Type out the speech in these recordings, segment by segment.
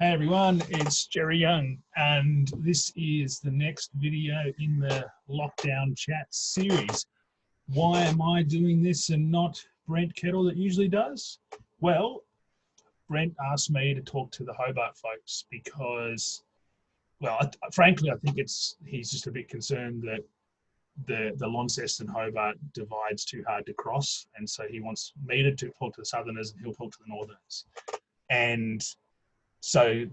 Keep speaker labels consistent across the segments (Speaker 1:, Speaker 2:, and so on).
Speaker 1: Hey everyone, it's Jerry Young, and this is the next video in the lockdown chat series. Why am I doing this and not Brent Kettle that usually does? Well, Brent asked me to talk to the Hobart folks because, well, frankly, I think he's just a bit concerned that the Launceston Hobart divide's too hard to cross, and so he wants me to talk to the Southerners and he'll talk to the Northerners. And so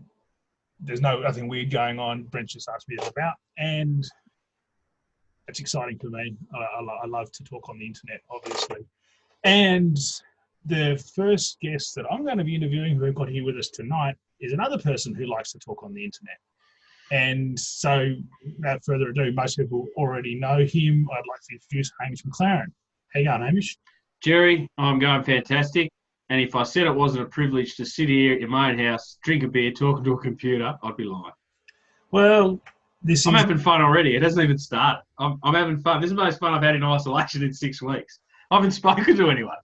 Speaker 1: there's nothing weird going on. Brent just asked me to help out, and it's exciting for me. I love to talk on the internet, obviously. And the first guest that I'm going to be interviewing, who I've got here with us tonight, is another person who likes to talk on the internet. And so, without further ado, most people already know him. I'd like to introduce Hamish McLaren. How you going, Hamish?
Speaker 2: Jerry, I'm going fantastic. And if I said it wasn't a privilege to sit here in my own house, drink a beer, talking to a computer, I'd be lying.
Speaker 1: Well, I'm
Speaker 2: having fun already. It hasn't even started. I'm having fun. This is the most fun I've had in isolation in 6 weeks. I haven't spoken to anyone.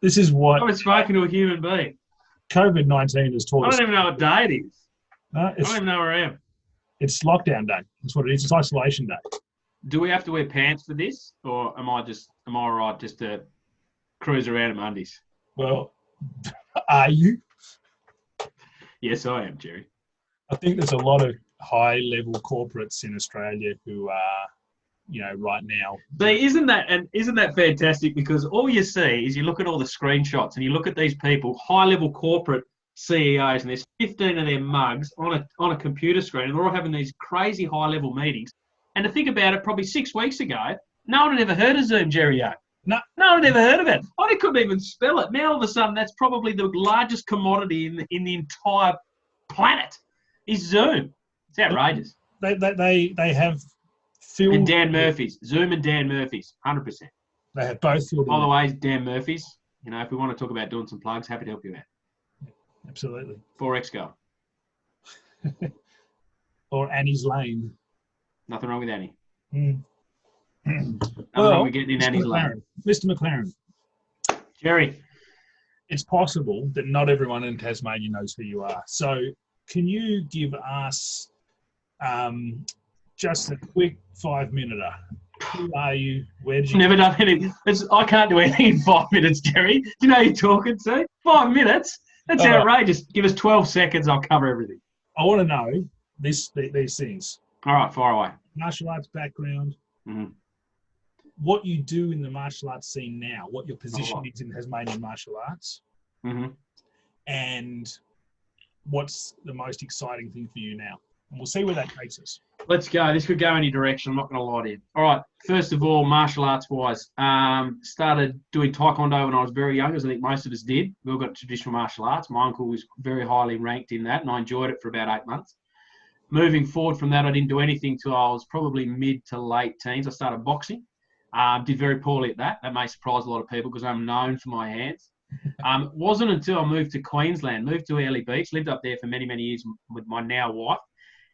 Speaker 1: This is what
Speaker 2: I haven't spoken to a human being.
Speaker 1: COVID-19 has taught us.
Speaker 2: I don't even know what day it is. I don't even know where I am.
Speaker 1: It's lockdown day. That's what it is. It's isolation day.
Speaker 2: Do we have to wear pants for this, or am I all right just to cruise around in undies?
Speaker 1: Well, are you?
Speaker 2: Yes, I am, Jerry.
Speaker 1: I think there's a lot of high-level corporates in Australia who are, right now.
Speaker 2: See, isn't that fantastic? Because all you see is you look at all the screenshots and you look at these people, high-level corporate CEOs, and there's 15 of their mugs on a computer screen, and they're all having these crazy high-level meetings. And to think about it, probably 6 weeks ago, no one had ever heard of Zoom, Jerry. No one had ever heard of it. I couldn't even spell it. Now all of a sudden, that's probably the largest commodity in the entire planet is Zoom. It's outrageous.
Speaker 1: They have filled.
Speaker 2: And Dan Murphy's. Zoom and Dan Murphy's, 100%.
Speaker 1: They have both filled.
Speaker 2: By the way, Dan Murphy's, if we want to talk about doing some plugs, happy to help you out.
Speaker 1: Absolutely.
Speaker 2: Forex go.
Speaker 1: Or Annie's Lane.
Speaker 2: Nothing wrong with Annie.
Speaker 1: Nothing
Speaker 2: wrong with getting in Annie's lane.
Speaker 1: Mr. McLaren.
Speaker 2: Jerry.
Speaker 1: It's possible that not everyone in Tasmania knows who you are. So can you give us just a quick 5-minute? Who are you? Where did you...
Speaker 2: Never done anything. I can't do anything in 5 minutes, Jerry. Do you know who you're talking to? 5 minutes? That's outrageous. Give us 12 seconds. I'll cover everything.
Speaker 1: I want to know these things.
Speaker 2: All right, fire away.
Speaker 1: Martial arts background.
Speaker 2: Mm-hmm.
Speaker 1: What you do in the martial arts scene now, what your position is in Tasmanian martial arts, and what's the most exciting thing for you now. And we'll see where that takes us.
Speaker 2: Let's go. This could go any direction. I'm not going to lie to you. All right. First of all, martial arts-wise, started doing taekwondo when I was very young, as I think most of us did. We all got traditional martial arts. My uncle was very highly ranked in that, and I enjoyed it for about 8 months. Moving forward from that, I didn't do anything till I was probably mid to late teens. I started boxing. Did very poorly at that. That may surprise a lot of people because I'm known for my hands. Wasn't until I moved to Queensland, moved to Airlie Beach, lived up there for many, many years with my now wife.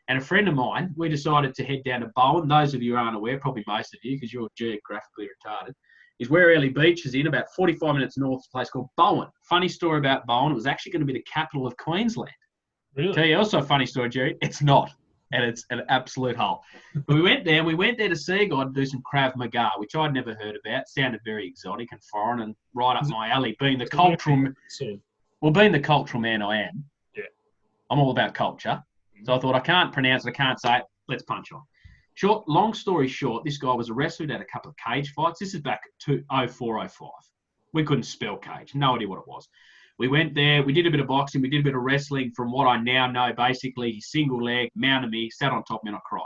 Speaker 2: And a friend of mine, we decided to head down to Bowen. Those of you who aren't aware, probably most of you, because you're geographically retarded, is where Airlie Beach is in, about 45 minutes north of a place called Bowen. Funny story about Bowen, it was actually going to be the capital of Queensland.
Speaker 1: Really?
Speaker 2: Tell you also a funny story, Jerry. It's not. And it's an absolute hole. But we went there to see a guy to do some Krav Maga, which I'd never heard about. Sounded very exotic and foreign and right up my alley. Being the cultural man I am, I'm all about culture. So I thought, I can't pronounce it, I can't say it, let's punch on. Long story short, this guy was arrested, had a couple of cage fights. This is back to 04, 05. We couldn't spell cage, no idea what it was. We went there, we did a bit of boxing, we did a bit of wrestling from what I now know, basically, single leg, mounted me, sat on top of me and I cried.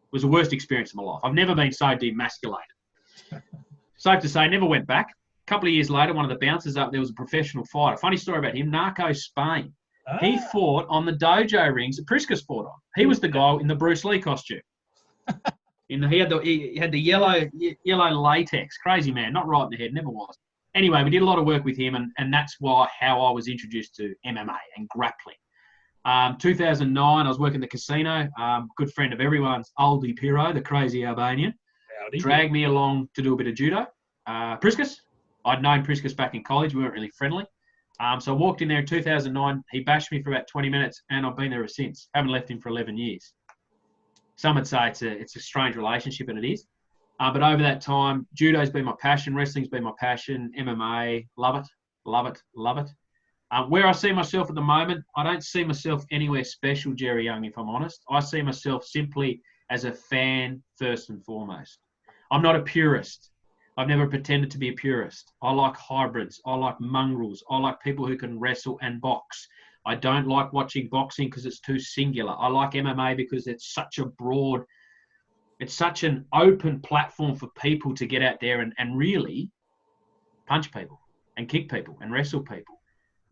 Speaker 2: It was the worst experience of my life. I've never been so demasculated. Safe to say, never went back. A couple of years later, one of the bouncers up there was a professional fighter. Funny story about him, Narco Spain. He fought on the dojo rings that Priscus fought on. He was the guy in the Bruce Lee costume. He had the yellow latex. Crazy man, not right in the head, never was. Anyway, we did a lot of work with him, and that's how I was introduced to MMA and grappling. 2009, I was working the casino. Good friend of everyone's, Oldie Piro, the crazy Albanian, dragged me along to do a bit of judo. Priscus, I'd known Priscus back in college. We weren't really friendly. So I walked in there in 2009. He bashed me for about 20 minutes, and I've been there ever since. Haven't left him for 11 years. Some would say it's a strange relationship, and it is. But over that time, judo's been my passion, wrestling's been my passion, MMA, love it, love it, love it. Where I see myself at the moment, I don't see myself anywhere special, Jerry Young, if I'm honest. I see myself simply as a fan first and foremost. I'm not a purist. I've never pretended to be a purist. I like hybrids. I like mongrels. I like people who can wrestle and box. I don't like watching boxing because it's too singular. I like MMA because it's such a broad, it's such an open platform for people to get out there and really punch people and kick people and wrestle people.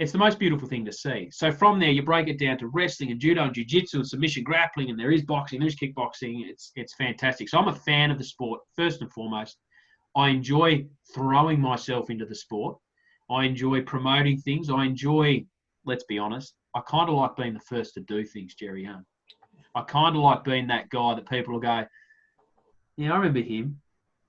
Speaker 2: It's the most beautiful thing to see. So from there, you break it down to wrestling and judo and jiu-jitsu and submission grappling, and there is boxing, there's kickboxing. It's fantastic. So I'm a fan of the sport, first and foremost. I enjoy throwing myself into the sport. I enjoy promoting things. I enjoy, let's be honest, I kind of like being the first to do things, Jerry Young. I kind of like being that guy that people will go, yeah, I remember him.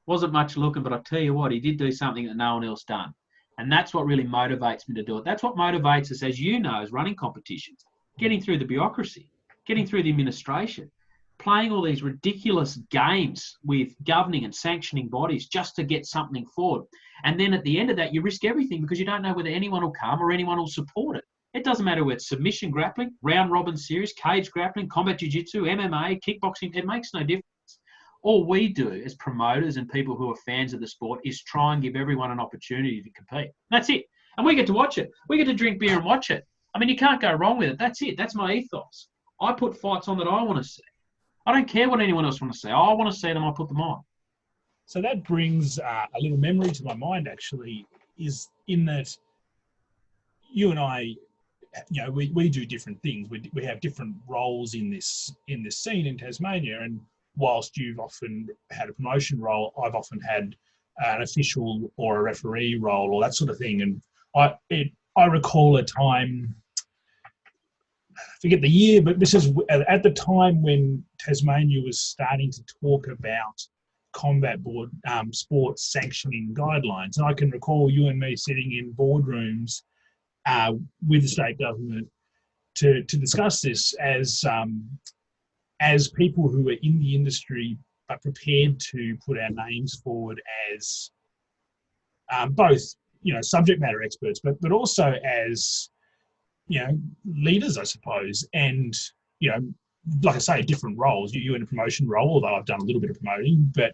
Speaker 2: Wasn't much looking, but I tell you what, he did do something that no one else done. And that's what really motivates me to do it. That's what motivates us, as you know, as running competitions, getting through the bureaucracy, getting through the administration, playing all these ridiculous games with governing and sanctioning bodies just to get something forward. And then at the end of that, you risk everything because you don't know whether anyone will come or anyone will support it. It doesn't matter whether it's submission grappling, round robin series, cage grappling, combat jiu-jitsu, MMA, kickboxing, it makes no difference. All we do as promoters and people who are fans of the sport is try and give everyone an opportunity to compete. That's it. And we get to watch it. We get to drink beer and watch it. I mean, you can't go wrong with it. That's it. That's my ethos. I put fights on that I want to see. I don't care what anyone else wants to see. I want to see them, I put them on.
Speaker 1: So that brings a little memory to my mind, actually, is in that you and I, you know, we do different things. We have different roles in this scene in Tasmania, and whilst you've often had a promotion role, I've often had an official or a referee role or that sort of thing. And I recall a time, I forget the year, but this is at the time when Tasmania was starting to talk about combat board sports sanctioning guidelines. And I can recall you and me sitting in boardrooms with the state government to discuss this as people who are in the industry but prepared to put our names forward as both, you know, subject matter experts, but also as, you know, leaders, I suppose. And, you know, like I say, different roles. You in a promotion role, although I've done a little bit of promoting, but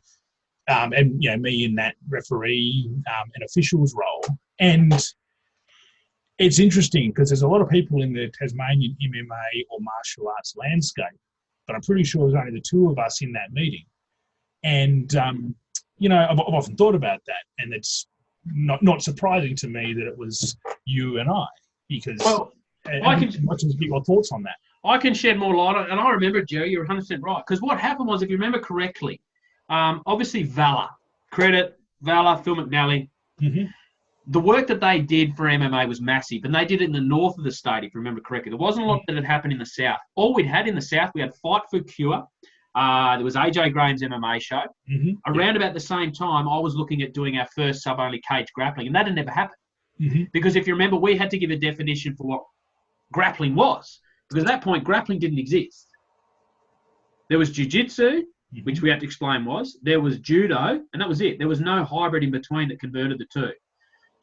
Speaker 1: and, you know, me in that referee and officials role. And it's interesting because there's a lot of people in the Tasmanian MMA or martial arts landscape, but I'm pretty sure there's only the two of us in that meeting. And, you know, I've often thought about that, and it's not surprising to me that it was you and I, because what's your thoughts on that?
Speaker 2: I can shed more light on it, and I remember, Jerry, you're 100% right, because what happened was, if you remember correctly, obviously Valor, credit, Valor, Phil McNally, the work that they did for MMA was massive, and they did it in the north of the state, if you remember correctly. There wasn't a lot that had happened in the south. All we'd had in the south, we had Fight for Cure. There was AJ Graham's MMA show. Around about the same time, I was looking at doing our first sub-only cage grappling, and that had never happened. Because if you remember, we had to give a definition for what grappling was, because at that point, grappling didn't exist. There was jiu-jitsu, which we had to explain was. There was judo, and that was it. There was no hybrid in between that converted the two.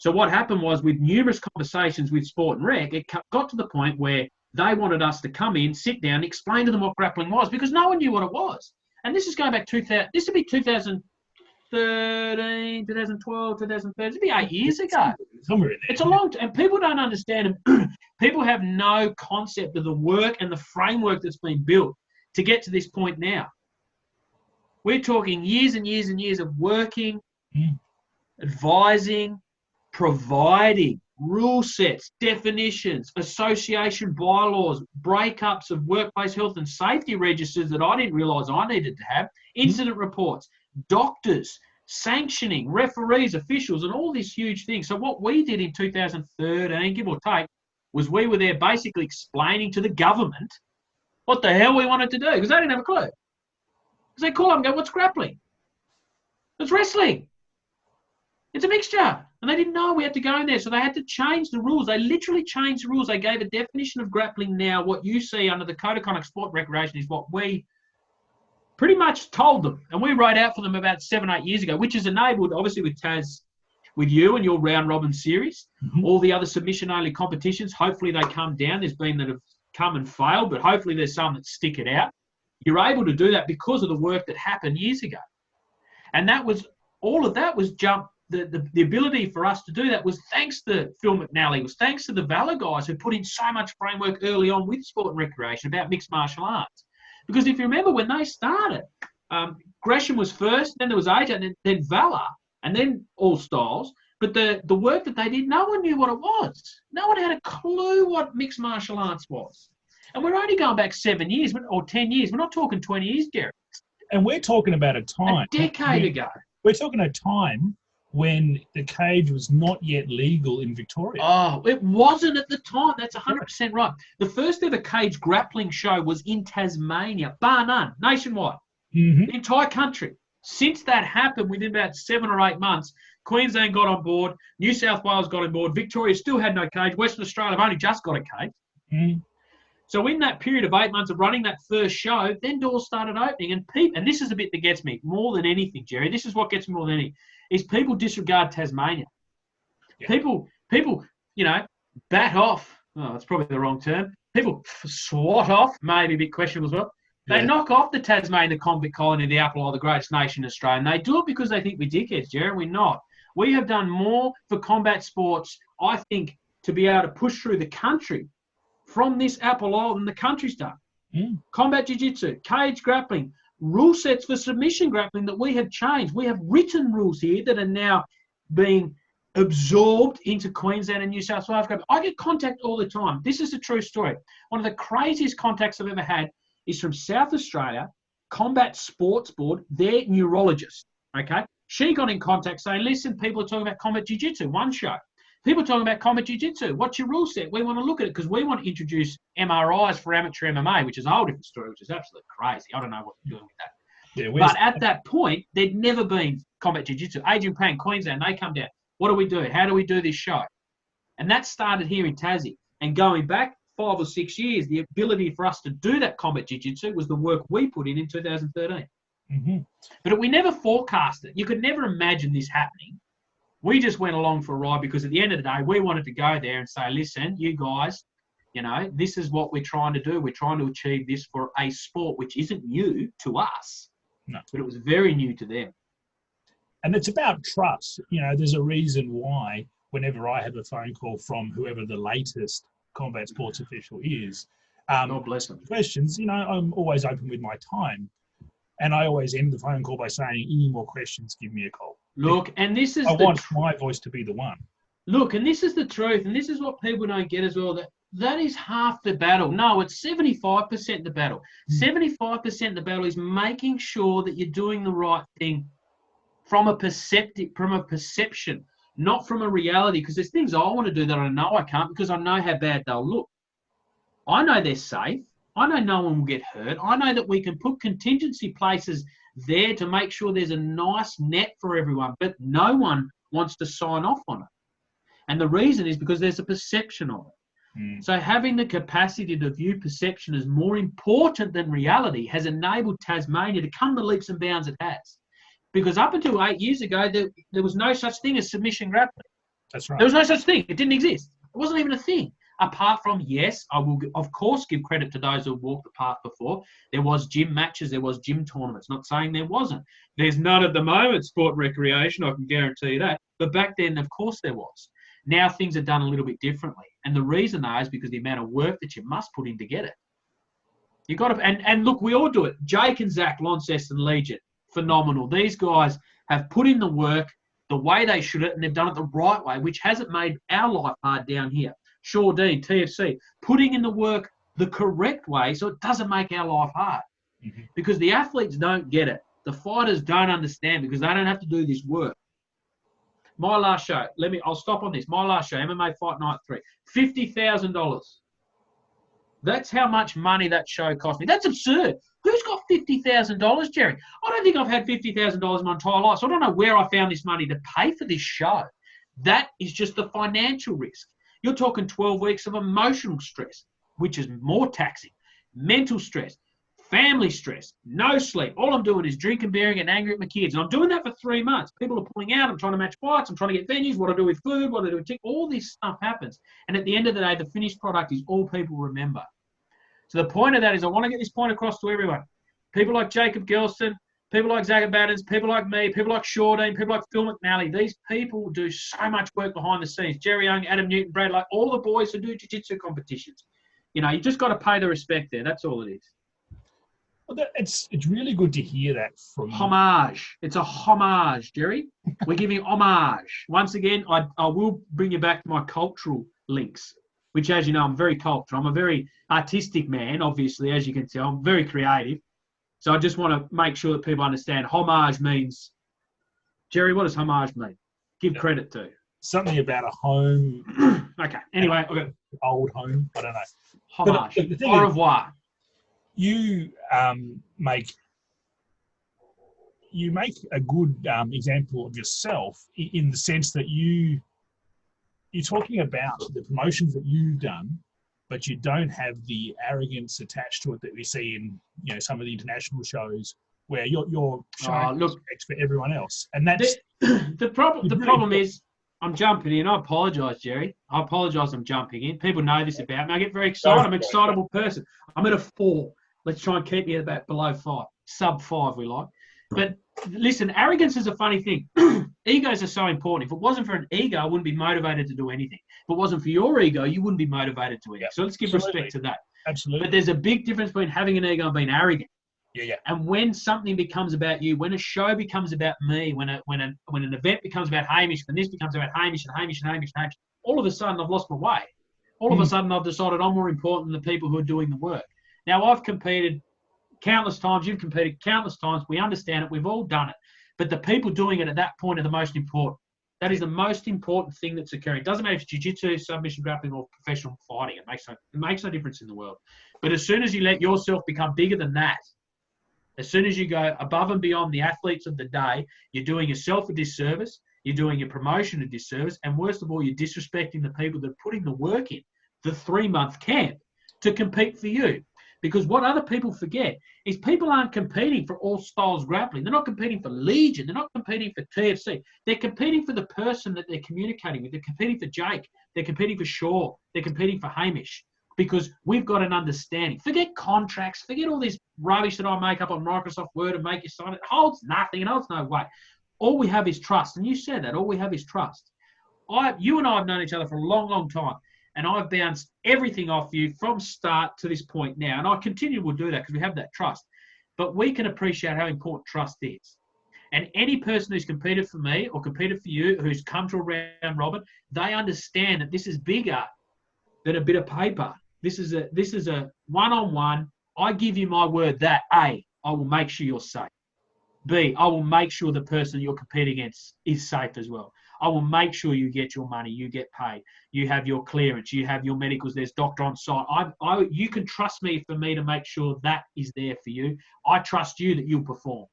Speaker 2: So what happened was, with numerous conversations with Sport and Rec, it got to the point where they wanted us to come in, sit down, explain to them what grappling was, because no one knew what it was. And this is going back 2000. This would be 2013, 2012, 2013. It'd be 8 years ago.
Speaker 1: Somewhere in there.
Speaker 2: It's a long time, and people don't understand. People have no concept of the work and the framework that's been built to get to this point now. We're talking years and years and years of working, advising, providing rule sets, definitions, association bylaws, breakups of workplace health and safety registers that I didn't realise I needed to have, incident reports, doctors, sanctioning, referees, officials, and all these huge things. So what we did in 2013, give or take, was we were there basically explaining to the government what the hell we wanted to do, because they didn't have a clue. Because they call up and go, what's grappling? It's wrestling. It's a mixture. And they didn't know we had to go in there. So they had to change the rules. They literally changed the rules. They gave a definition of grappling now. What you see under the Code of Conduct Sport Recreation is what we pretty much told them. And we wrote out for them about 7, 8 years ago, which is enabled, obviously, with Taz, with you and your round robin series. All the other submission-only competitions, hopefully they come down. There's been that have come and failed, but hopefully there's some that stick it out. You're able to do that because of the work that happened years ago. And that was, all of that was the ability for us to do that was thanks to Phil McNally, was thanks to the Valor guys who put in so much framework early on with sport and recreation about mixed martial arts. Because if you remember when they started, Gresham was first, then there was AJ, and then Valor, and then All Styles. But the work that they did, no one knew what it was. No one had a clue what mixed martial arts was. And we're only going back 7 years or 10 years. We're not talking 20 years, Gary.
Speaker 1: And we're talking about a time.
Speaker 2: A decade ago.
Speaker 1: We're talking a time when the cage was not yet legal in Victoria.
Speaker 2: Oh, it wasn't at the time. That's 100% right. The first ever cage grappling show was in Tasmania, bar none, nationwide, the entire country. Since that happened, within about 7 or 8 months, Queensland got on board, New South Wales got on board, Victoria still had no cage, Western Australia have only just got a cage. So in that period of 8 months of running that first show, then doors started opening, and this is the bit that gets me more than anything, Jerry. This is what gets me more than anything, is people disregard Tasmania. Yeah. People, you know, bat off. Oh, that's probably the wrong term. People swat off, maybe a bit questionable as well. They knock off the Tasmania, the convict colony, the Apple Isle, the greatest nation in Australia. And they do it because they think we're dickheads, Jerry. We're not. We have done more for combat sports, I think, to be able to push through the country from this Apple Isle than the country's done. Combat jiu-jitsu, cage grappling, rule sets for submission grappling that we have changed. We have written rules here that are now being absorbed into Queensland and New South Wales grappling. I get contact all the time. This is a true story. One of the craziest contacts I've ever had is from South Australia, Combat Sports Board, their neurologist, okay? She got in contact saying, listen, people are talking about combat jiu-jitsu, one show. People are talking about combat jiu-jitsu. What's your rule set? We want to look at it because we want to introduce MRIs for amateur MMA, which is a whole different story, which is absolutely crazy. I don't know what you're doing with that. Yeah, but at that point, there'd never been combat jiu-jitsu. Adrian Pang, Queensland, they come down. What do we do? How do we do this show? And that started here in Tassie. And going back 5 or 6 years, the ability for us to do that combat jiu-jitsu was the work we put in 2013. But we never forecast it. You could never imagine this happening. We just went along for a ride because at the end of the day, we wanted to go there and say, listen, you guys, you know, this is what we're trying to do. We're trying to achieve this for a sport which isn't new to us, but it was very new to them.
Speaker 1: And it's about trust. You know, there's a reason why whenever I have a phone call from whoever the latest combat sports official is,
Speaker 2: God bless them.
Speaker 1: questions, you know, I'm always open with my time. And I always end the phone call by saying, any more questions, give me a call.
Speaker 2: Look, and this is
Speaker 1: I want my voice to be the one.
Speaker 2: Look, and this is the truth, and this is what people don't get as well, that is half the battle. No, it's 75% the battle. 75% the battle is making sure that you're doing the right thing from a perception, not from a reality, because there's things I want to do that I know I can't because I know how bad they'll look. I know they're safe. I know no one will get hurt. I know that we can put contingency places there to make sure there's a nice net for everyone, but no one wants to sign off on it. And the reason is because there's a perception of it. So having the capacity to view perception as more important than reality has enabled Tasmania to come the leaps and bounds it has. Because up until 8 years ago, there was no such thing as submission grappling.
Speaker 1: That's right.
Speaker 2: There was no such thing. It didn't exist. It wasn't even a thing. Apart from, yes, I will, of course, give credit to those who have walked the path before. There was gym matches. There was gym tournaments. Not saying there wasn't. There's none at the moment, sport and recreation. I can guarantee you that. But back then, of course, there was. Now things are done a little bit differently. And the reason, though, is because the amount of work that you must put in to get it. You've got to, and look, we all do it. Jake and Zach, Launceston Legion, phenomenal. These guys have put in the work the way they should it, and they've done it the right way, which hasn't made our life hard down here. Shaw Dean, TFC, putting in the work the correct way so it doesn't make our life hard. Because the athletes don't get it. The fighters don't understand because they don't have to do this work. My last show, I'll stop on this. My last show, MMA Fight Night 3, $50,000. That's how much money that show cost me. That's absurd. Who's got $50,000, Jerry? I don't think I've had $50,000 in my entire life, so I don't know where I found this money to pay for this show. That is just the financial risk. You're talking 12 weeks of emotional stress, which is more taxing, mental stress, family stress, no sleep. All I'm doing is drinking beer and getting angry at my kids. And I'm doing that for 3 months. People are pulling out. I'm trying to match flights. I'm trying to get venues. What I do with food, what I do with tickets. All this stuff happens. And at the end of the day, the finished product is all people remember. So the point of that is I want to get this point across to everyone. People like Jacob Gelston, people like Zach Battens, people like me, people like Shortine, people like Phil McNally. These people do so much work behind the scenes. Jerry Young, Adam Newton, Brad, like all the boys who do jiu-jitsu competitions. You know, you just got to pay the respect there. That's all it is.
Speaker 1: Well, it's really good to hear that from
Speaker 2: homage. It's a homage, Jerry. We're giving homage. Once again, I will bring you back to my cultural links, which, as you know, I'm very cultural. I'm a very artistic man, obviously, as you can tell. I'm very creative. So I just want to make sure that people understand homage means, Jerry, what does homage mean? Give credit to.
Speaker 1: Something about a home.
Speaker 2: Okay. Anyway, I've got
Speaker 1: old home. I don't know.
Speaker 2: Homage. Au revoir.
Speaker 1: You make a good example of yourself in the sense that you're talking about the promotions that you've done, but you don't have the arrogance attached to it that we see in, you know, some of the international shows where you're showing respect for everyone else. And that's
Speaker 2: the problem. The problem is, I'm jumping in. I apologise, Jerry. I apologise. I'm jumping in. People know this about me. I get very excited. I'm an excitable person. I'm at a 4. Let's try and keep you about below 5, sub 5 we like. But listen, arrogance is a funny thing. Egos are so important. If it wasn't for an ego, I wouldn't be motivated to do anything. If it wasn't for your ego, you wouldn't be motivated to anything. So let's give respect to that.
Speaker 1: Absolutely.
Speaker 2: But there's a big difference between having an ego and being arrogant.
Speaker 1: Yeah.
Speaker 2: And when something becomes about you, when a show becomes about me, when an event becomes about Hamish, and this becomes about Hamish and Hamish and Hamish and Hamish, all of a sudden I've lost my way. All of a sudden I've decided I'm more important than the people who are doing the work. Now, I've competed countless times. You've competed countless times. We understand it. We've all done it. But the people doing it at that point are the most important. That is the most important thing that's occurring. It doesn't matter if it's jiu-jitsu, submission grappling, or professional fighting. It makes no difference in the world. But as soon as you let yourself become bigger than that, as soon as you go above and beyond the athletes of the day, you're doing yourself a disservice, you're doing your promotion a disservice, and worst of all, you're disrespecting the people that are putting the work in, the 3-month camp, to compete for you. Because what other people forget is people aren't competing for all styles grappling. They're not competing for Legion. They're not competing for TFC. They're competing for the person that they're communicating with. They're competing for Jake. They're competing for Shaw. They're competing for Hamish. Because we've got an understanding. Forget contracts. Forget all this rubbish that I make up on Microsoft Word and make you sign it. It holds nothing. It holds no weight. All we have is trust. And you said that. All we have is trust. You and I have known each other for a long, long time. And I've bounced everything off you from start to this point now. And I continue to do that because we have that trust. But we can appreciate how important trust is. And any person who's competed for me or competed for you, who's come to a round robin, they understand that this is bigger than a bit of paper. This is a one-on-one. I give you my word that A, I will make sure you're safe. B, I will make sure the person you're competing against is safe as well. I will make sure you get your money, you get paid, you have your clearance, you have your medicals, there's doctor on site. You can trust me for me to make sure that is there for you. I trust you that you'll perform.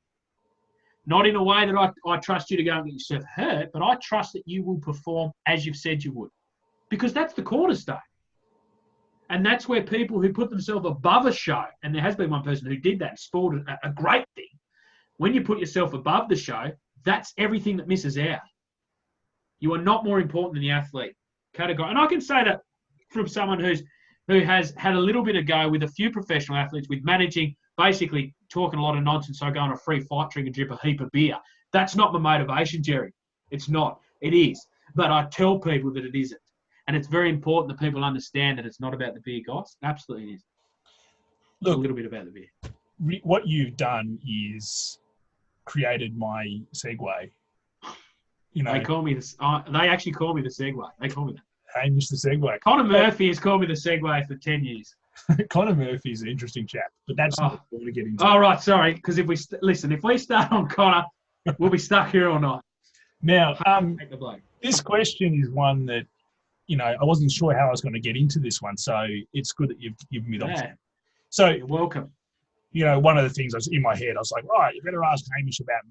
Speaker 2: Not in a way that I trust you to go and get yourself hurt, but I trust that you will perform as you've said you would. Because that's the cornerstone. And that's where people who put themselves above a show, and there has been one person who did that and spoiled a great thing. When you put yourself above the show, that's everything that misses out. You are not more important than the athlete category. And I can say that from someone who has had a little bit of go with a few professional athletes with managing, basically talking a lot of nonsense, so go on a free fight, drink and drip a heap of beer. That's not my motivation, Jerry. It's not. It is. But I tell people that it isn't. And it's very important that people understand that it's not about the beer, guys. Absolutely it is. Look, a little bit about the beer.
Speaker 1: What you've done is created my segue. You know,
Speaker 2: they call me this. They actually call me the Segway. They call me that.
Speaker 1: Hamish the Segway.
Speaker 2: Connor Murphy has called me the Segway for 10 years.
Speaker 1: Connor Murphy is an interesting chap, but that's not what we want to get into.
Speaker 2: Oh, right, sorry. Because if we start on Connor, we'll be stuck here all night.
Speaker 1: Now, this question is one that, you know, I wasn't sure how I was going to get into this one, so it's good that you've given me the opportunity. So,
Speaker 2: you're welcome.
Speaker 1: You know, one of the things I was in my head, I was like, right, you better ask Hamish about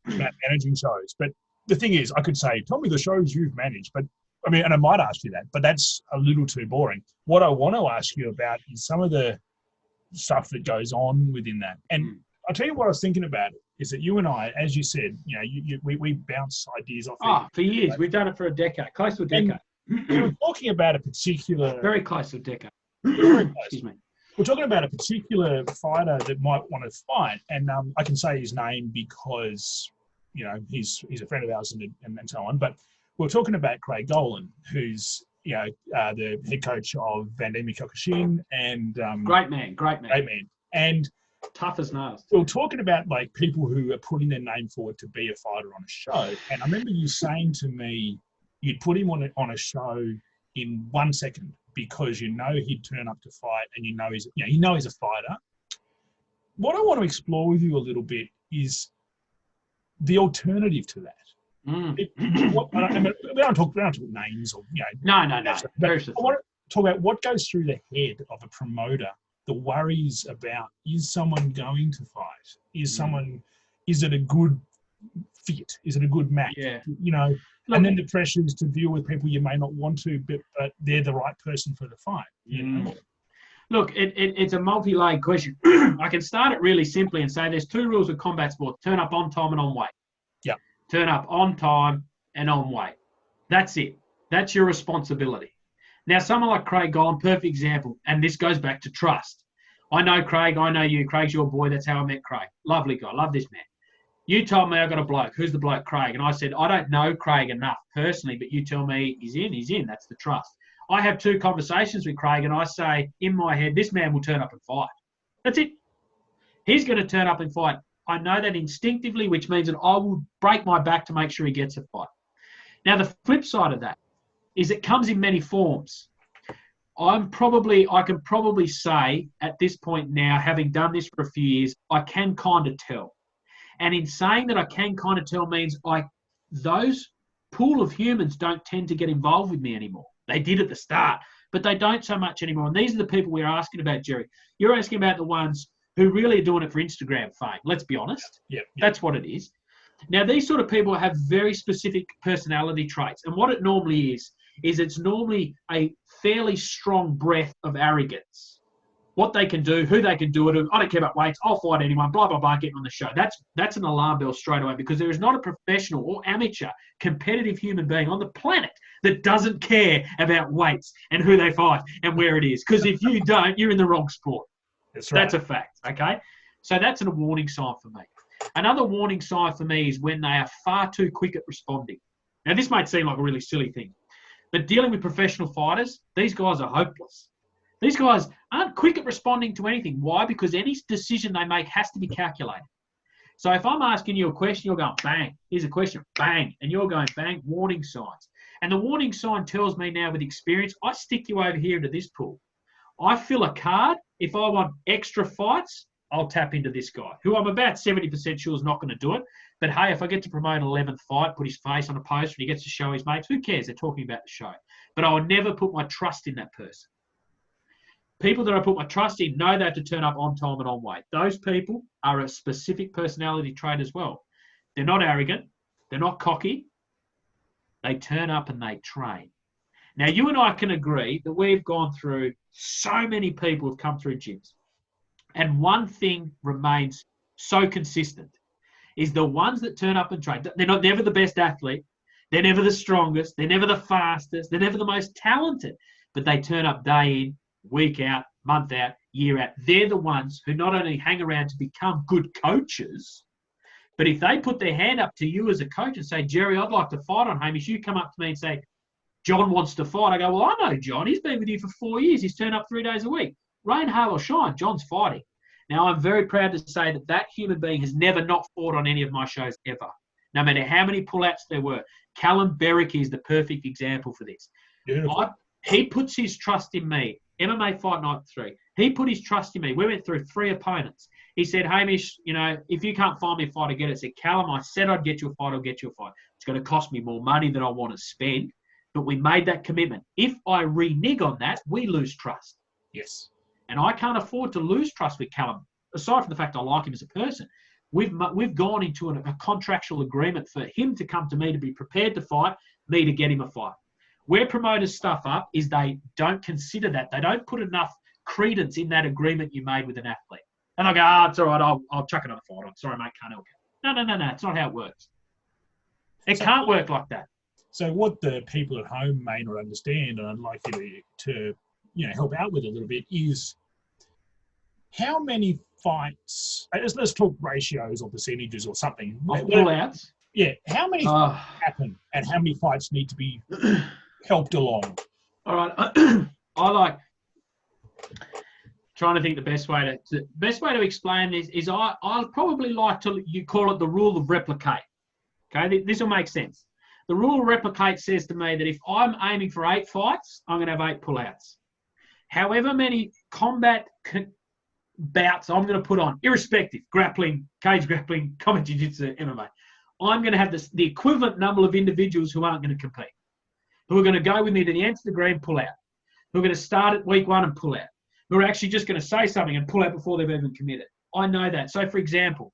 Speaker 1: managing shows. But the thing is, I could say, tell me the shows you've managed, but I mean, and I might ask you that, but that's a little too boring. What I want to ask you about is some of the stuff that goes on within that. And I'll tell you what I was thinking about it, is that you and I, as you said, we bounce ideas off.
Speaker 2: For years. We've done it for a decade, close to a decade.
Speaker 1: We were talking about a particular...
Speaker 2: Very close to a decade.
Speaker 1: Excuse me. We're talking about a particular fighter that might want to fight, and I can say his name because, he's a friend of ours and so on, but we're talking about Craig Golan, who's, the head coach of Vandemir Kyokushin and...
Speaker 2: Great man.
Speaker 1: And
Speaker 2: tough as nails.
Speaker 1: We were talking about like people who are putting their name forward to be a fighter on a show, and I remember you saying to me you'd put him on a show in 1 second because he'd turn up to fight, and he's a fighter. What I want to explore with you a little bit is the alternative to that. We don't talk names or
Speaker 2: No.
Speaker 1: But I want to talk about what goes through the head of a promoter. The worries about, is someone going to fight? Is it a good fit? Is it a good match?
Speaker 2: Yeah.
Speaker 1: And then the pressures to deal with people you may not want to, but they're the right person for the fight.
Speaker 2: Look, it's a multi-layered question. I can start it really simply and say there's 2 rules of combat sport: turn up on time and on weight.
Speaker 1: Yeah.
Speaker 2: Turn up on time and on weight. That's it. That's your responsibility. Now, someone like Craig Golan, perfect example, and this goes back to trust. I know Craig, I know you. Craig's your boy. That's how I met Craig. Lovely guy. Love this man. You told me I got a bloke. Who's the bloke? Craig. And I said, I don't know Craig enough personally, but you tell me he's in. That's the trust. I have 2 conversations with Craig, and I say, in my head, this man will turn up and fight. That's it. He's going to turn up and fight. I know that instinctively, which means that I will break my back to make sure he gets a fight. Now, the flip side of that is it comes in many forms. I can probably say at this point now, having done this for a few years, I can kind of tell. And in saying that I can kind of tell means those pool of humans don't tend to get involved with me anymore. They did at the start, but they don't so much anymore. And these are the people we're asking about, Jerry. You're asking about the ones who really are doing it for Instagram fame. Let's be honest.
Speaker 1: Yeah.
Speaker 2: That's what it is. Now, these sort of people have very specific personality traits. And what it normally is it's normally a fairly strong breath of arrogance. What they can do, who they can do it. I don't care about weights. I'll fight anyone, blah, blah, blah, getting on the show. That's an alarm bell straight away, because there is not a professional or amateur competitive human being on the planet that doesn't care about weights and who they fight and where it is. Because if you don't, you're in the wrong sport.
Speaker 1: That's right.
Speaker 2: That's a fact, okay? So that's a warning sign for me. Another warning sign for me is when they are far too quick at responding. Now, this might seem like a really silly thing, but dealing with professional fighters, these guys are hopeless. These guys aren't quick at responding to anything. Why? Because any decision they make has to be calculated. So if I'm asking you a question, you're going, bang. Here's a question, bang. And you're going, bang, warning signs. And the warning sign tells me now with experience, I stick you over here into this pool. I fill a card. If I want extra fights, I'll tap into this guy, who I'm about 70% sure is not going to do it. But hey, if I get to promote an 11th fight, put his face on a poster, and he gets to show his mates, who cares? They're talking about the show. But I would never put my trust in that person. People that I put my trust in know they have to turn up on time and on weight. Those people are a specific personality trait as well. They're not arrogant. They're not cocky. They turn up and they train. Now, you and I can agree that we've gone through, so many people have come through gyms. And one thing remains so consistent, is the ones that turn up and train. They're never the best athlete. They're never the strongest. They're never the fastest. They're never the most talented. But they turn up day in, week out, month out, year out. They're the ones who not only hang around to become good coaches, but if they put their hand up to you as a coach and say, Jerry, I'd like to fight on Hamish, you come up to me and say, John wants to fight. I go, well, I know John. He's been with you for 4 years. He's turned up 3 days a week. Rain, hail or shine, John's fighting. Now, I'm very proud to say that that human being has never not fought on any of my shows ever, no matter how many pullouts there were. Callum Berrick is the perfect example for this. He puts his trust in me. MMA Fight Night 3. He put his trust in me. We went through 3 opponents. He said, Hamish, if you can't find me a fight, I get it. I said, Callum, I said I'd get you a fight, I'll get you a fight. It's going to cost me more money than I want to spend, but we made that commitment. If I renege on that, we lose trust.
Speaker 1: Yes.
Speaker 2: And I can't afford to lose trust with Callum, aside from the fact I like him as a person. We've gone into a contractual agreement for him to come to me to be prepared to fight, me to get him a fight. Where promoters stuff up is they don't consider that. They don't put enough credence in that agreement you made with an athlete. And I go, it's all right, I'll chuck another fight on. Sorry, mate, can't help you. No. It's not how it works. It can't work like that.
Speaker 1: So what the people at home may not understand, and I'd like you to help out with a little bit, is how many fights, let's talk ratios or percentages or something.
Speaker 2: Pull-outs?
Speaker 1: Yeah. How many happen and how many fights need to be helped along?
Speaker 2: All right. I like trying to think the best way to explain this is I'll probably like to, you call it the rule of replicate. Okay, this will make sense. The rule of replicate says to me that if I'm aiming for 8 fights, I'm going to have 8 pull-outs. However many combat bouts I'm going to put on, irrespective, grappling, cage grappling, combat jiu-jitsu, MMA, I'm going to have the equivalent number of individuals who aren't going to compete, who are going to go with me to the nth degree and pull out, who are going to start at week 1 and pull out, who are actually just going to say something and pull out before they've even committed. I know that. So, for example,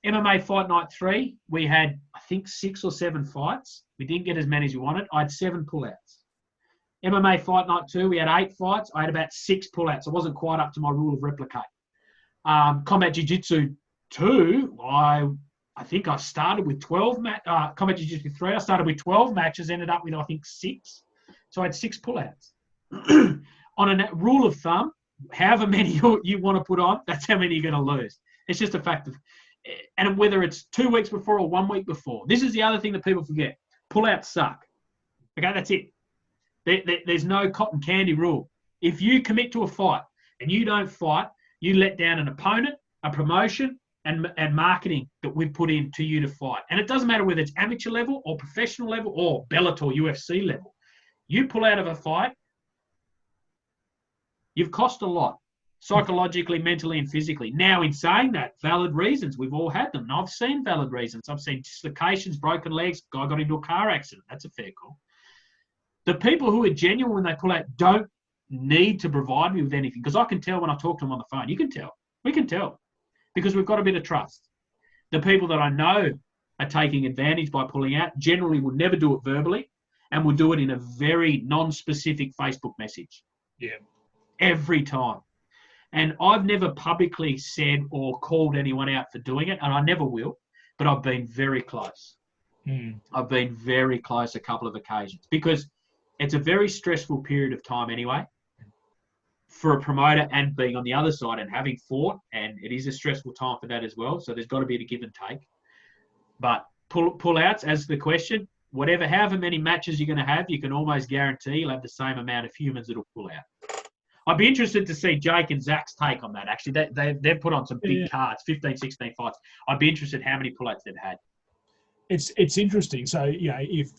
Speaker 2: MMA Fight Night 3, we had, I think, 6 or 7 fights. We didn't get as many as we wanted. I had 7 pull-outs. MMA Fight Night 2, we had 8 fights. I had about 6 pull-outs. I wasn't quite up to my rule of replicate. Combat Jiu-Jitsu 2, I think I started with 12. Combat Jiu-Jitsu 3, I started with 12 matches, ended up with, I think, 6. So I had 6 pull-outs. On a rule of thumb, however many you want to put on, that's how many you're going to lose. It's just a fact of, and whether it's 2 weeks before or 1 week before. This is the other thing that people forget. Pull-outs suck. Okay, that's it. There's no cotton candy rule. If you commit to a fight and you don't fight, you let down an opponent, a promotion, and marketing that we've put into you to fight. And it doesn't matter whether it's amateur level or professional level or Bellator, UFC level. You pull out of a fight, you've cost a lot, psychologically, mentally, and physically. Now, in saying that, valid reasons, we've all had them. And I've seen valid reasons. I've seen dislocations, broken legs, guy got into a car accident. That's a fair call. The people who are genuine when they pull out don't need to provide me with anything, because I can tell when I talk to them on the phone. You can tell. We can tell, because we've got a bit of trust. The people that I know are taking advantage by pulling out generally would never do it verbally and would do it in a very non-specific Facebook message.
Speaker 1: Yeah. Every time.
Speaker 2: And I've never publicly said or called anyone out for doing it, and I never will, but I've been very close. I've been very close a couple of occasions, because it's a very stressful period of time anyway for a promoter, and being on the other side and having fought, and it is a stressful time for that as well. So there's got to be a give and take. But pull-outs, as the question, however many matches you're going to have, you can almost guarantee you'll have the same amount of humans that'll pull out. I'd be interested to see Jake and Zach's take on that. Actually, they've put on some big cards, 15, 16 fights. I'd be interested how many pull-outs they've had.
Speaker 1: It's interesting. So, if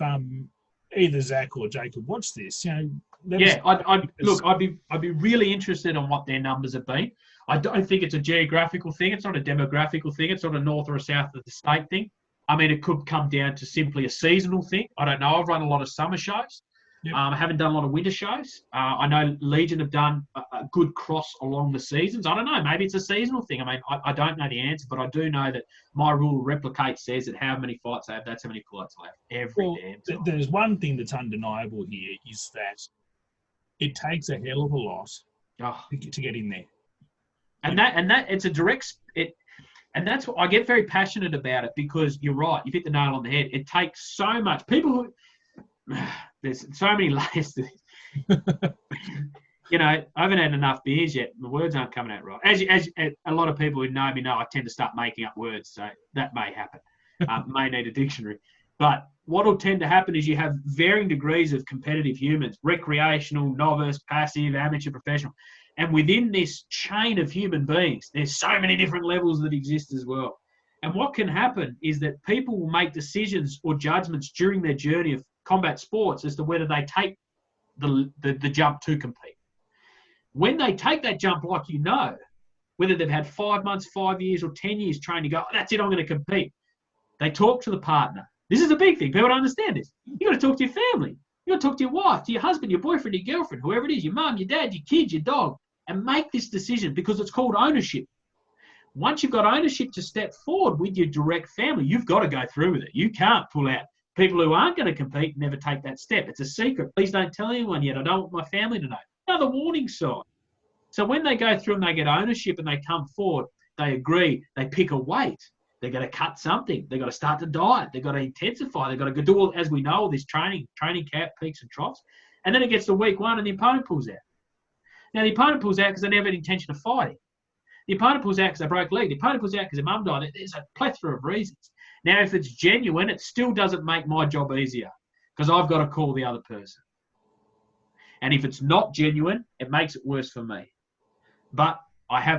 Speaker 1: either Zach or Jacob watch this,
Speaker 2: I'd be really interested on what their numbers have been. I don't think it's a geographical thing. It's not a demographical thing. It's not a north or a south of the state thing. I mean, it could come down to simply a seasonal thing. I don't know. I've run a lot of summer shows. Yep. I haven't done a lot of winter shows. I know Legion have done a good cross along the seasons. I don't know. Maybe it's a seasonal thing. I mean, I don't know the answer, but I do know that my rule of replicate says that how many fights I have, that's how many pull-outs I have every damn time.
Speaker 1: There's one thing that's undeniable here is that it takes a hell of a lot to get in there.
Speaker 2: And that it's a direct and that's what I get very passionate about it, because you're right. You've hit the nail on the head. It takes so much. People who there's so many layers to this. I haven't had enough beers yet. The words aren't coming out right. As a lot of people who know me know, I tend to start making up words, so that may happen. May need a dictionary. But what will tend to happen is you have varying degrees of competitive humans: recreational, novice, passive, amateur, professional. And within this chain of human beings, there's so many different levels that exist as well. And what can happen is that people will make decisions or judgments during their journey of combat sports as to whether they take the jump to compete. When they take that jump, whether they've had 5 months, 5 years, or 10 years training, go, that's it, I'm going to compete. They talk to the partner. This is a big thing. People don't understand this. You've got to talk to your family. You've got to talk to your wife, to your husband, your boyfriend, your girlfriend, whoever it is, your mum, your dad, your kids, your dog, and make this decision, because it's called ownership. Once you've got ownership to step forward with your direct family, you've got to go through with it. You can't pull out. People who aren't going to compete never take that step. It's a secret. Please don't tell anyone yet. I don't want my family to know. Another warning sign. So when they go through and they get ownership and they come forward, they agree, they pick a weight. They're going to cut something. They've got to start to diet. They've got to intensify. They've got to do all, as we know, all this training camp, peaks and troughs. And then it gets to week 1 and the opponent pulls out. Now, the opponent pulls out because they never had intention of fighting. The opponent pulls out because they broke a leg. The opponent pulls out because their mum died. There's a plethora of reasons. Now, if it's genuine, it still doesn't make my job easier because I've got to call the other person. And if it's not genuine, it makes it worse for me. But I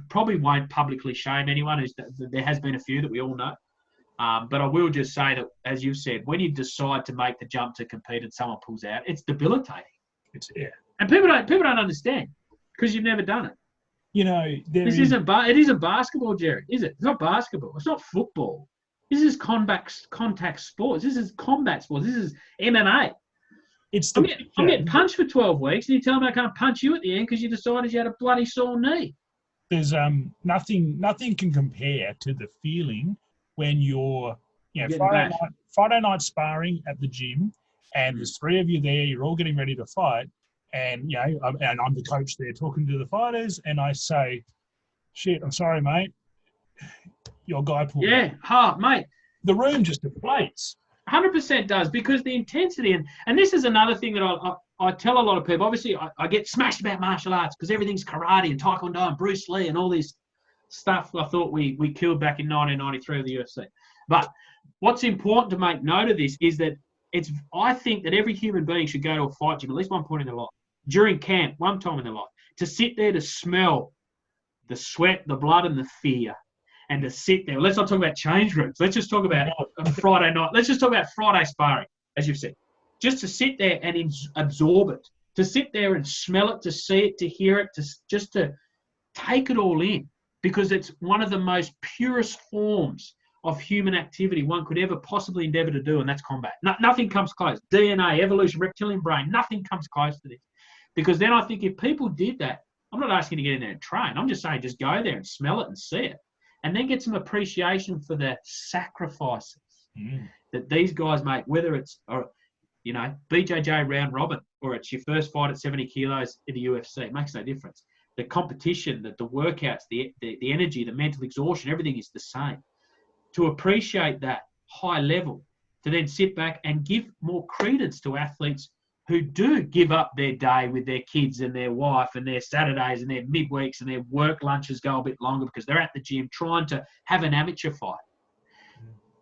Speaker 2: probably won't publicly shame anyone. There has been a few that we all know. But I will just say that, as you've said, when you decide to make the jump to compete and someone pulls out, it's debilitating. And people don't understand because you've never done it.
Speaker 1: You know,
Speaker 2: it isn't basketball, Jerry, is it? It's not basketball. It's not football. This is contact sports. This is combat sports. This is MMA. I'm getting punched for 12 weeks, and you tell me I can't punch you at the end because you decided you had a bloody sore knee.
Speaker 1: There's nothing can compare to the feeling when you're Friday night sparring at the gym, and there's 3 of you there. You're all getting ready to fight, and and I'm the coach there talking to the fighters, and I say, "Shit, I'm sorry, mate. Your guy pulled out."
Speaker 2: Mate.
Speaker 1: The room just deflates.
Speaker 2: 100% does, because the intensity, and this is another thing that I tell a lot of people. Obviously, I get smashed about martial arts because everything's karate and taekwondo and Bruce Lee and all this stuff I thought we killed back in 1993 with the UFC. But what's important to make note of this is that I think that every human being should go to a fight gym at least one point in their life, during camp, one time in their life, to sit there to smell the sweat, the blood, and the fear. And to sit there. Let's not talk about change rooms. Let's just talk about Friday night. Let's just talk about Friday sparring, as you've said. Just to sit there and absorb it. To sit there and smell it, to see it, to hear it, just to take it all in. Because it's one of the most purest forms of human activity one could ever possibly endeavour to do, and that's combat. Nothing comes close. DNA, evolution, reptilian brain, nothing comes close to this. Because then I think if people did that, I'm not asking you to get in there and train. I'm just saying just go there and smell it and see it. And then get some appreciation for the sacrifices that these guys make, whether it's, BJJ round robin or it's your first fight at 70 kilos in the UFC. It makes no difference. The competition, the workouts, the energy, the mental exhaustion, everything is the same. To appreciate that high level, to then sit back and give more credence to athletes who do give up their day with their kids and their wife and their Saturdays and their midweeks and their work lunches go a bit longer because they're at the gym trying to have an amateur fight.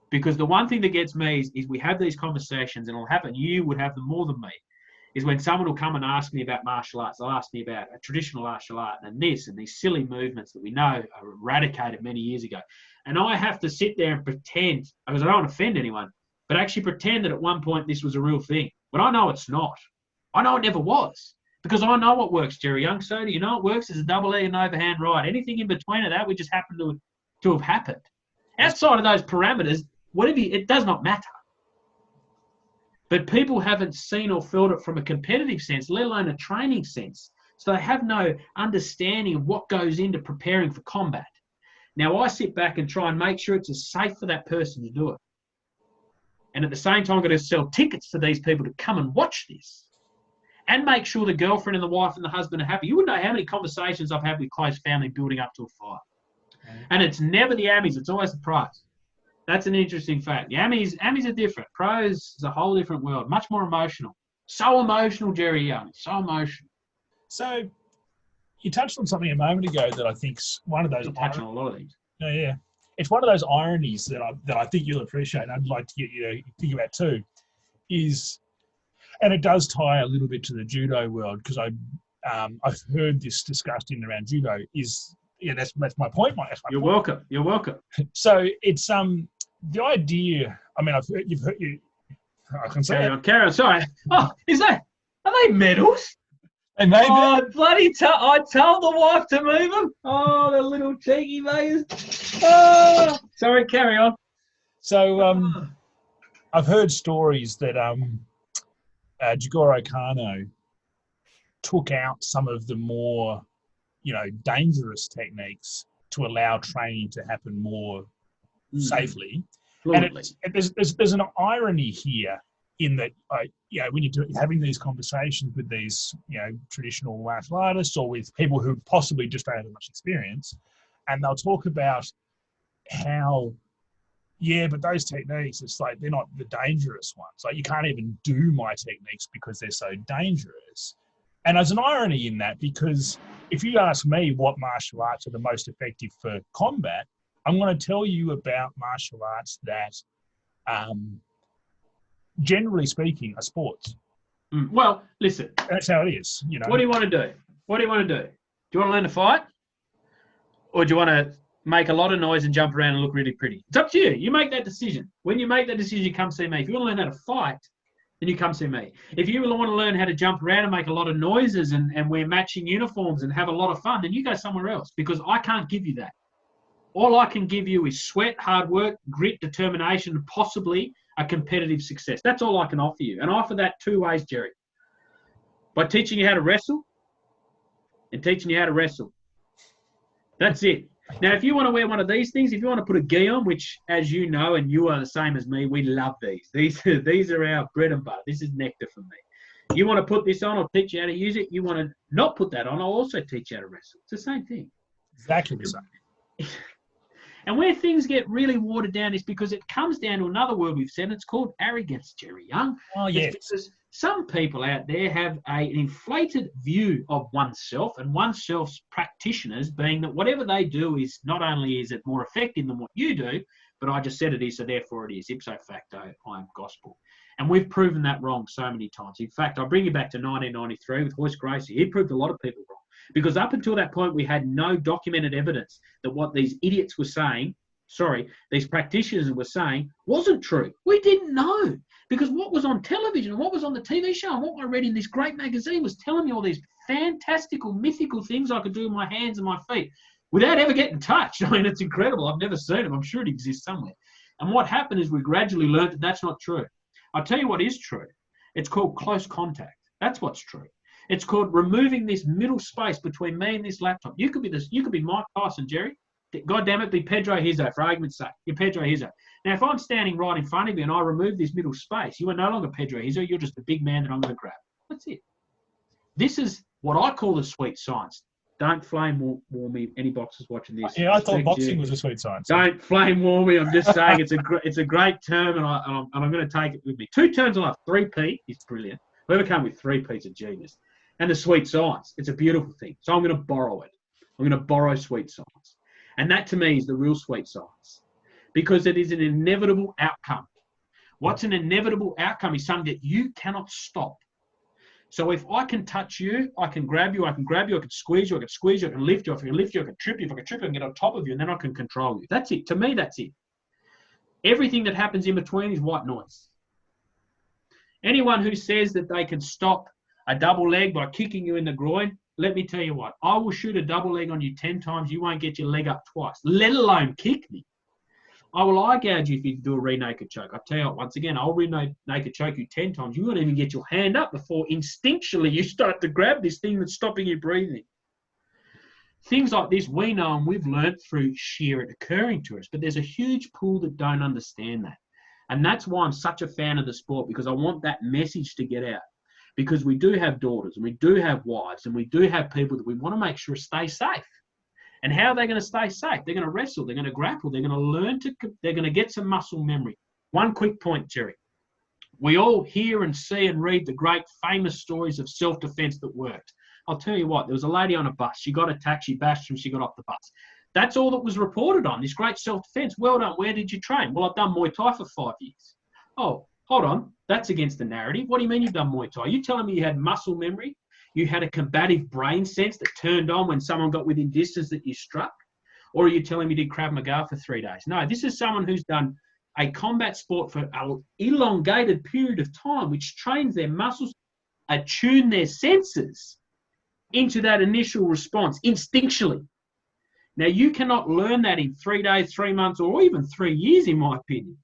Speaker 2: Because the one thing that gets me is we have these conversations, and it'll happen, you would have them more than me, is when someone will come and ask me about martial arts. They'll ask me about a traditional martial art and this and these silly movements that we know are eradicated many years ago. And I have to sit there and pretend, because I don't want to offend anyone, but actually pretend that at one point this was a real thing. But I know it's not. I know it never was. Because I know what works, Jerry Young. So do you know what works? Is a double E and overhand right. Anything in between of that, we just happen to have happened. Outside of those parameters, it does not matter. But people haven't seen or felt it from a competitive sense, let alone a training sense. So they have no understanding of what goes into preparing for combat. Now, I sit back and try and make sure it's as safe for that person to do it. And at the same time, I'm going to sell tickets for these people to come and watch this and make sure the girlfriend and the wife and the husband are happy. You wouldn't know how many conversations I've had with close family building up to a fight. And it's never the Ammies. It's always the pros. That's an interesting fact. The Ammies are different. Pros is a whole different world, much more emotional. So emotional, Jerry Young. So emotional.
Speaker 1: So you touched on something a moment ago that I think's one of those.
Speaker 2: You touch on a lot of things.
Speaker 1: Oh, yeah. It's one of those ironies that I think you'll appreciate, and I'd like to get you to think about too, and it does tie a little bit to the judo world, because I've heard this discussed in around judo. That's my point.
Speaker 2: You're welcome. You're welcome.
Speaker 1: So it's the idea. I mean, you've heard. I can say
Speaker 2: carry on. Sorry. Oh, are they medals?
Speaker 1: And maybe.
Speaker 2: Oh, bloody! I tell the wife to move them. Oh, the little cheeky buggers. Oh, sorry. Carry on.
Speaker 1: So I've heard stories that Jigoro Kano took out some of the more, dangerous techniques to allow training to happen more safely.
Speaker 2: Fluently.
Speaker 1: And there's an irony here in that, when you're having these conversations with these, traditional martial artists or with people who possibly just don't have much experience, and they'll talk about how, but those techniques, it's like they're not the dangerous ones. Like you can't even do my techniques because they're so dangerous. And there's an irony in that, because if you ask me what martial arts are the most effective for combat, I'm going to tell you about martial arts that, generally speaking, are sports.
Speaker 2: Well, listen.
Speaker 1: That's how it is.
Speaker 2: What do you want to do? What do you want to do? Do you want to learn to fight? Or do you want to make a lot of noise and jump around and look really pretty? It's up to you. You make that decision. When you make that decision, you come see me. If you want to learn how to fight, then you come see me. If you want to learn how to jump around and make a lot of noises and wear matching uniforms and have a lot of fun, then you go somewhere else, because I can't give you that. All I can give you is sweat, hard work, grit, determination, and possibly a competitive success. That's all I can offer you. And I offer that two ways, Jerry. By teaching you how to wrestle and teaching you how to wrestle. That's it. Now, if you want to wear one of these things, if you want to put a gi on, which, as you know, and you are the same as me, we love these. These are our bread and butter. This is nectar for me. You want to put this on, I'll teach you how to use it. You want to not put that on, I'll also teach you how to wrestle. It's the same thing.
Speaker 1: Exactly the same.
Speaker 2: And where things get really watered down is because it comes down to another word we've said. It's called arrogance, Jerry Young.
Speaker 1: Oh, yes.
Speaker 2: It's because some people out there have an inflated view of oneself and oneself's practitioners, being that whatever they do is not only is it more effective than what you do, but I just said it is, so therefore it is. Ipso facto, I am gospel. And we've proven that wrong so many times. In fact, I'll bring you back to 1993 with Hoist Gracie. He proved a lot of people wrong. Because up until that point, we had no documented evidence that what these idiots were saying, these practitioners were saying, wasn't true. We didn't know. Because what was on television and what was on the TV show and what I read in this great magazine was telling me all these fantastical, mythical things I could do with my hands and my feet without ever getting touched. I mean, it's incredible. I've never seen it. I'm sure it exists somewhere. And what happened is we gradually learned that that's not true. I'll tell you what is true. It's called close contact. That's what's true. It's called removing this middle space between me and this laptop. You could be Mike Tyson, Jerry. God damn it, be Pedro Hizzo, for argument's sake. You're Pedro Hizzo. Now, if I'm standing right in front of you and I remove this middle space, you are no longer Pedro Hizzo. You're just the big man that I'm going to grab. That's it. This is what I call the sweet science. Don't flame war me, any boxers watching this.
Speaker 1: Yeah, I thought boxing was a sweet science.
Speaker 2: Don't flame war me. I'm just saying it's a great term, and I'm going to take it with me. 2 terms I love. 3P is brilliant. Whoever came with 3P's a genius. And the sweet science. It's a beautiful thing. So I'm going to borrow it. I'm going to borrow sweet science. And that to me is the real sweet science, because it is an inevitable outcome. What's an inevitable outcome is something that you cannot stop. So if I can touch you, I can grab you, I can squeeze you, I can lift you, I can lift you, I can trip you, if I can trip you, I can get on top of you, and then I can control you. That's it. To me, that's it. Everything that happens in between is white noise. Anyone who says that they can stop a double leg by kicking you in the groin, let me tell you what, I will shoot a double leg on you 10 times, you won't get your leg up twice, let alone kick me. I will eye gouge you if you do a rear naked choke. I tell you what, once again, I'll rear naked choke you 10 times. You won't even get your hand up before instinctually you start to grab this thing that's stopping you breathing. Things like this we know and we've learnt through sheer it occurring to us, but there's a huge pool that don't understand that. And that's why I'm such a fan of the sport, because I want that message to get out. Because we do have daughters and we do have wives and we do have people that we want to make sure stay safe. And how are they going to stay safe? They're going to wrestle, they're going to grapple, they're going to learn they're going to get some muscle memory. One quick point, Jerry. We all hear and see and read the great famous stories of self-defense that worked. I'll tell you what, there was a lady on a bus. She got attacked, she bashed and she got off the bus. That's all that was reported on, this great self-defense. Well done, where did you train? Well, I've done Muay Thai for 5 years. Oh, hold on. That's against the narrative. What do you mean you've done Muay Thai? You telling me you had muscle memory? You had a combative brain sense that turned on when someone got within distance that you struck? Or are you telling me you did Krav Maga for 3 days? No, this is someone who's done a combat sport for an elongated period of time, which trains their muscles, attune their senses into that initial response instinctually. Now, you cannot learn that in 3 days, 3 months, or even 3 years, in my opinion.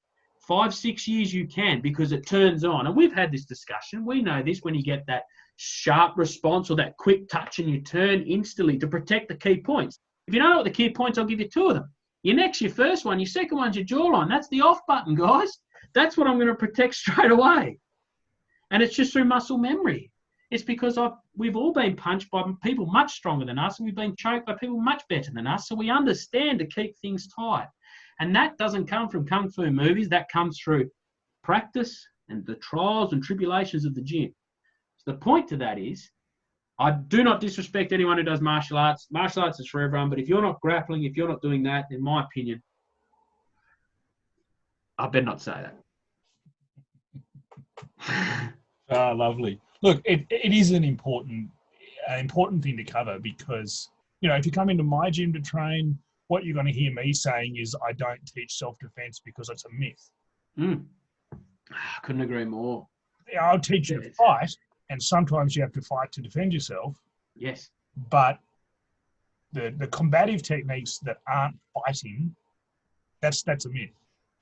Speaker 2: 5, 6 years you can, because it turns on. And we've had this discussion. We know this, when you get that sharp response or that quick touch and you turn instantly to protect the key points. If you don't know what the key points, I'll give you 2 of them. Your neck's your first one. Your second one's your jawline. That's the off button, guys. That's what I'm going to protect straight away. And it's just through muscle memory. It's because we've all been punched by people much stronger than us, and we've been choked by people much better than us. So we understand to keep things tight. And that doesn't come from kung fu movies. That comes through practice and the trials and tribulations of the gym. So the point to that is, I do not disrespect anyone who does martial arts. Martial arts is for everyone, but if you're not grappling, if you're not doing that, in my opinion, I better not say that.
Speaker 1: Ah, lovely. Look, it is an important thing to cover because, you know, if you come into my gym to train, what you're going to hear me saying is I don't teach self-defense because it's a myth.
Speaker 2: I couldn't agree more.
Speaker 1: Yeah, I'll teach you to fight, and sometimes you have to fight to defend yourself.
Speaker 2: Yes.
Speaker 1: But the combative techniques that aren't fighting, that's a myth.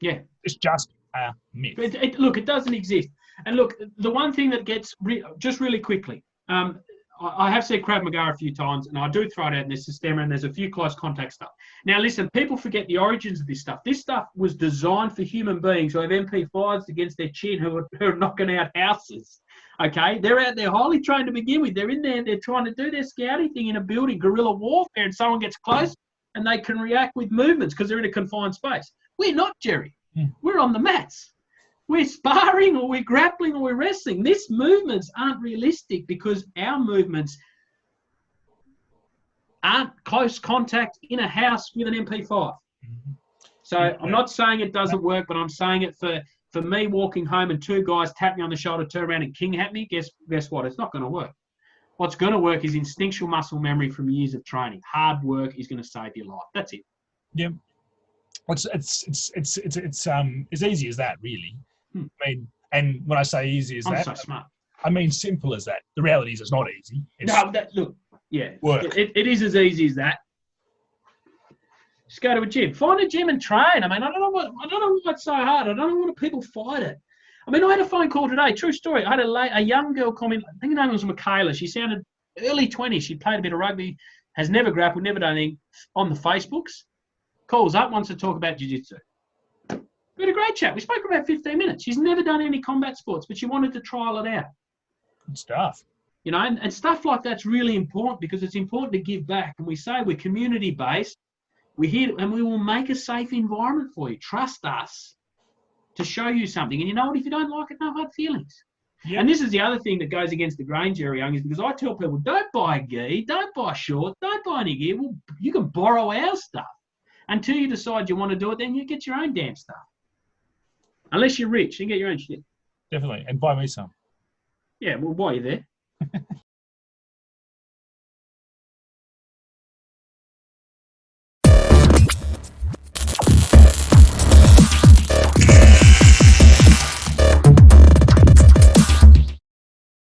Speaker 2: Yeah.
Speaker 1: It's just a myth.
Speaker 2: Look, it doesn't exist. And look, the one thing that gets just really quickly, I have said Krav Maga a few times, and I do throw it out in this system, and there's a few close contact stuff. Now, listen, people forget the origins of this stuff. This stuff was designed for human beings who have MP5s against their chin, who are knocking out houses. Okay, they're out there highly trained to begin with. They're in there, they're trying to do their scouting thing in a building, guerrilla warfare, and someone gets close, and they can react with movements because they're in a confined space. We're not, Jerry. We're on the mats. We're sparring, or we're grappling, or we're wrestling. These movements aren't realistic because our movements aren't close contact in a house with an MP5. So I'm not saying it doesn't work, but I'm saying it for me walking home and 2 guys tap me on the shoulder, turn around and king at me. Guess what? It's not going to work. What's going to work is instinctual muscle memory from years of training. Hard work is going to save your life. That's it.
Speaker 1: Yeah. It's as easy as that, really. I mean, and when I say easy as that,
Speaker 2: I'm so smart.
Speaker 1: I mean simple as that. The reality is it's not easy. It's
Speaker 2: Look, yeah,
Speaker 1: work.
Speaker 2: It is as easy as that. Just go to a gym. Find a gym and train. I mean, I don't know what's so hard. I don't know why people fight it. I mean, I had a phone call today. True story. I had a young girl call me. I think her name was Michaela. She sounded early 20s. She played a bit of rugby, has never grappled, never done anything on the Facebooks. Calls up, wants to talk about jiu-jitsu. We had a great chat. We spoke for about 15 minutes. She's never done any combat sports, but she wanted to trial it out.
Speaker 1: Good stuff.
Speaker 2: You know, and stuff like that's really important because it's important to give back. And we say we're community-based. We're here and we will make a safe environment for you. Trust us to show you something. And you know what? If you don't like it, no hard feelings. Yep. And this is the other thing that goes against the grain, Jerry Young, is because I tell people, don't buy gi, don't buy shorts, don't buy any gear. Well, you can borrow our stuff. Until you decide you want to do it, then you get your own damn stuff. Unless you're rich, you can get your own shit.
Speaker 1: Definitely. And buy me some.
Speaker 2: Yeah, well, while you're there.